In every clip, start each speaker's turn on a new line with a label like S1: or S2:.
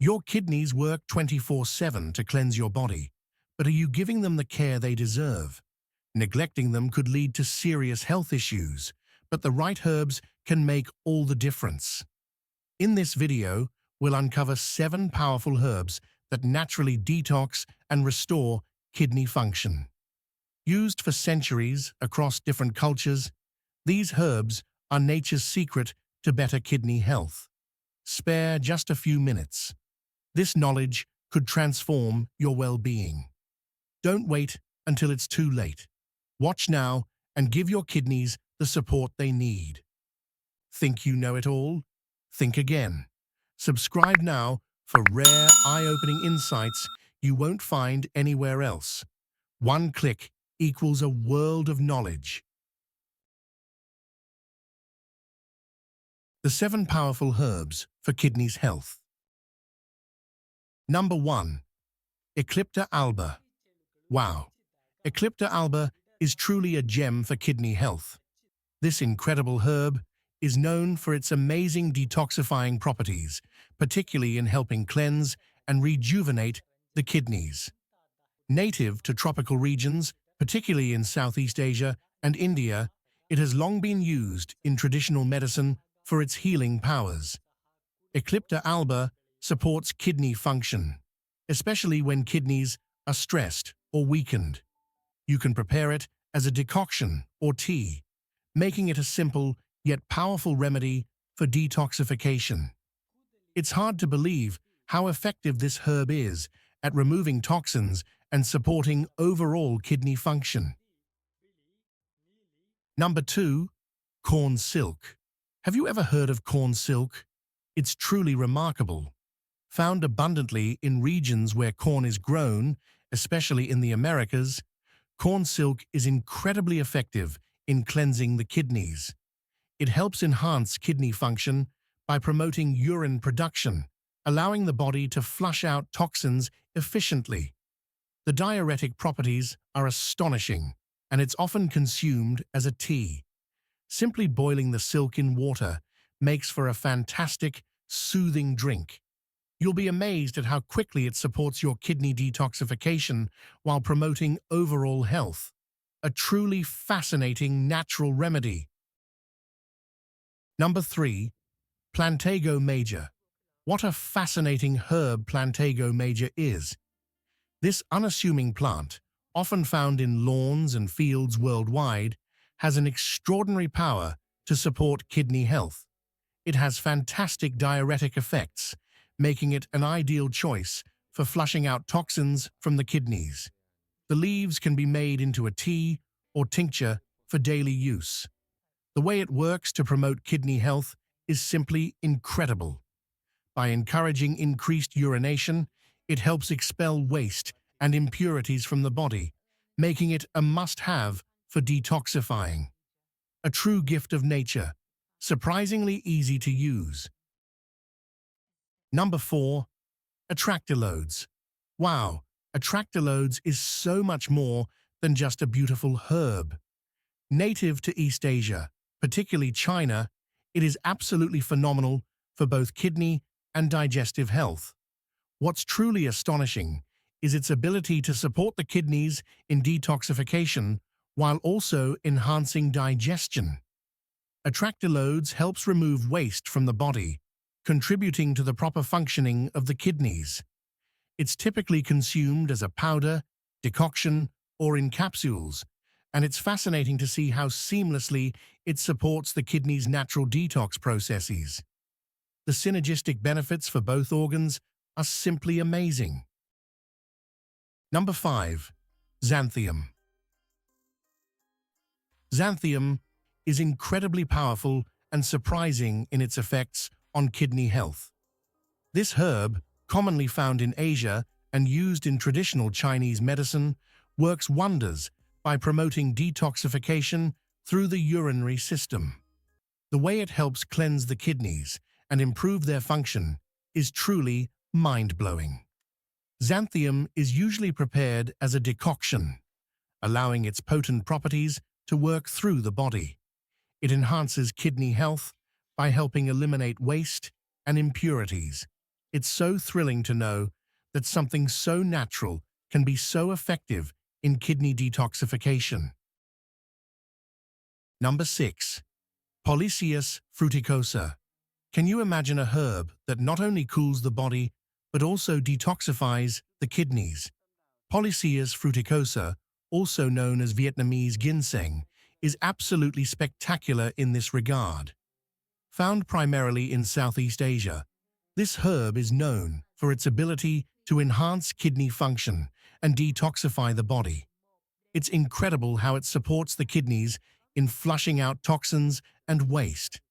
S1: Your kidneys work 24/7 to cleanse your body, but are you giving them the care they deserve? Neglecting them could lead to serious health issues, but the right herbs can make all the difference. In this video, we'll uncover 7 powerful herbs that naturally detox and restore kidney function. Used for centuries across different cultures, these herbs are nature's secret to better kidney health. Spare just a few minutes. This knowledge could transform your well-being. Don't wait until it's too late. Watch now and give your kidneys the support they need. Think you know it all? Think again. Subscribe now for rare, eye-opening insights you won't find anywhere else. One click equals a world of knowledge. The 7 powerful herbs for kidneys' health. Number 1. Eucalyptus alba. Wow! Eucalyptus alba is truly a gem for kidney health. This incredible herb is known for its amazing detoxifying properties, particularly in helping cleanse and rejuvenate the kidneys. Native to tropical regions, particularly in Southeast Asia and India, it has long been used in traditional medicine for its healing powers. Eucalyptus alba supports kidney function, especially when kidneys are stressed or weakened. You can prepare it as a decoction or tea, making it a simple yet powerful remedy for detoxification. It's hard to believe how effective this herb is at removing toxins and supporting overall kidney function. Number 2. Corn silk. Have you ever heard of corn silk? It's truly remarkable. Found abundantly in regions where corn is grown, especially in the Americas, corn silk is incredibly effective in cleansing the kidneys. It helps enhance kidney function by promoting urine production, allowing the body to flush out toxins efficiently. The diuretic properties are astonishing, and it's often consumed as a tea. Simply boiling the silk in water makes for a fantastic, soothing drink. You'll be amazed at how quickly it supports your kidney detoxification while promoting overall health. A truly fascinating natural remedy. Number 3. Plantago major. What a fascinating herb Plantago major is. This unassuming plant, often found in lawns and fields worldwide, has an extraordinary power to support kidney health. It has fantastic diuretic effects, making it an ideal choice for flushing out toxins from the kidneys. The leaves can be made into a tea or tincture for daily use. The way it works to promote kidney health is simply incredible. By encouraging increased urination, it helps expel waste and impurities from the body, making it a must-have for detoxifying. A true gift of nature, surprisingly easy to use. Number 4. Atractylodes. Wow, atractylodes is so much more than just a beautiful herb. Native to East Asia, particularly China, it is absolutely phenomenal for both kidney and digestive health. What's truly astonishing is its ability to support the kidneys in detoxification while also enhancing digestion. Atractylodes helps remove waste from the body, contributing to the proper functioning of the kidneys. It's typically consumed as a powder, decoction, or in capsules, and it's fascinating to see how seamlessly it supports the kidney's natural detox processes. The synergistic benefits for both organs are simply amazing. Number 5. Xanthium. Xanthium is incredibly powerful and surprising in its effects on kidney health. This herb, commonly found in Asia and used in traditional Chinese medicine, works wonders by promoting detoxification through the urinary system. The way it helps cleanse the kidneys and improve their function is truly mind-blowing. Xanthium is usually prepared as a decoction, allowing its potent properties to work through the body. It enhances kidney health by helping eliminate waste and impurities, It's so thrilling to know that something so natural can be so effective in kidney detoxification. Number 6. Polycius fruticosa. Can you imagine a herb that not only cools the body but also detoxifies the kidneys? Polycius fruticosa, also known as Vietnamese ginseng, is absolutely spectacular in this regard. Found primarily in Southeast Asia, this herb is known for its ability to enhance kidney function and detoxify the body. It's incredible how it supports the kidneys in flushing out toxins and waste.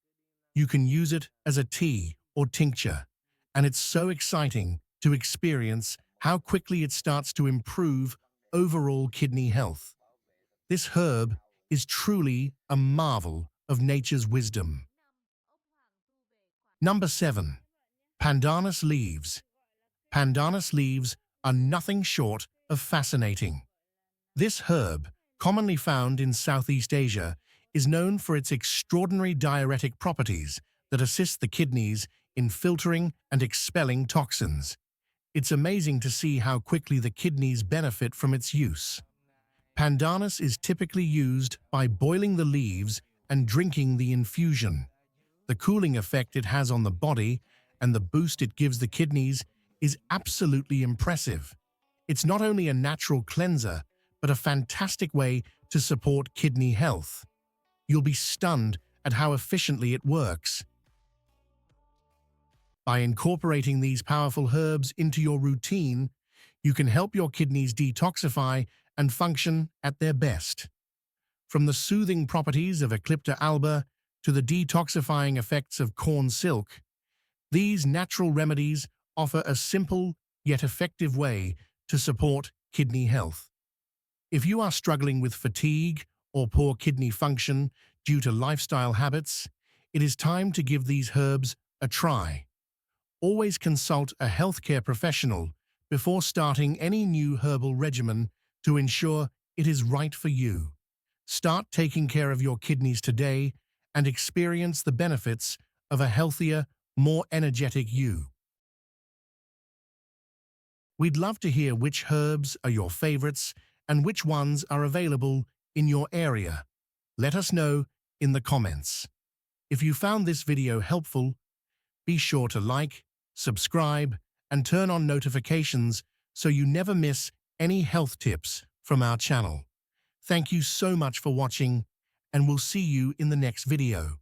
S1: You can use it as a tea or tincture, and it's so exciting to experience how quickly it starts to improve overall kidney health. This herb is truly a marvel of nature's wisdom. Number 7. Pandanus leaves. Pandanus leaves are nothing short of fascinating. This herb, commonly found in Southeast Asia, is known for its extraordinary diuretic properties that assist the kidneys in filtering and expelling toxins. It's amazing to see how quickly the kidneys benefit from its use. Pandanus is typically used by boiling the leaves and drinking the infusion. The cooling effect it has on the body and the boost it gives the kidneys is absolutely impressive. It's not only a natural cleanser, but a fantastic way to support kidney health. You'll be stunned at how efficiently it works. By incorporating these powerful herbs into your routine, you can help your kidneys detoxify and function at their best. From the soothing properties of Eucalyptus alba to the detoxifying effects of corn silk, these natural remedies offer a simple yet effective way to support kidney health. If you are struggling with fatigue or poor kidney function due to lifestyle habits, it is time to give these herbs a try. Always consult a healthcare professional before starting any new herbal regimen to ensure it is right for you. Start taking care of your kidneys today and experience the benefits of a healthier, more energetic you. We'd love to hear which herbs are your favorites and which ones are available in your area. Let us know in the comments. If you found this video helpful, be sure to like, subscribe, and turn on notifications so you never miss any health tips from our channel. Thank you so much for watching, and we'll see you in the next video.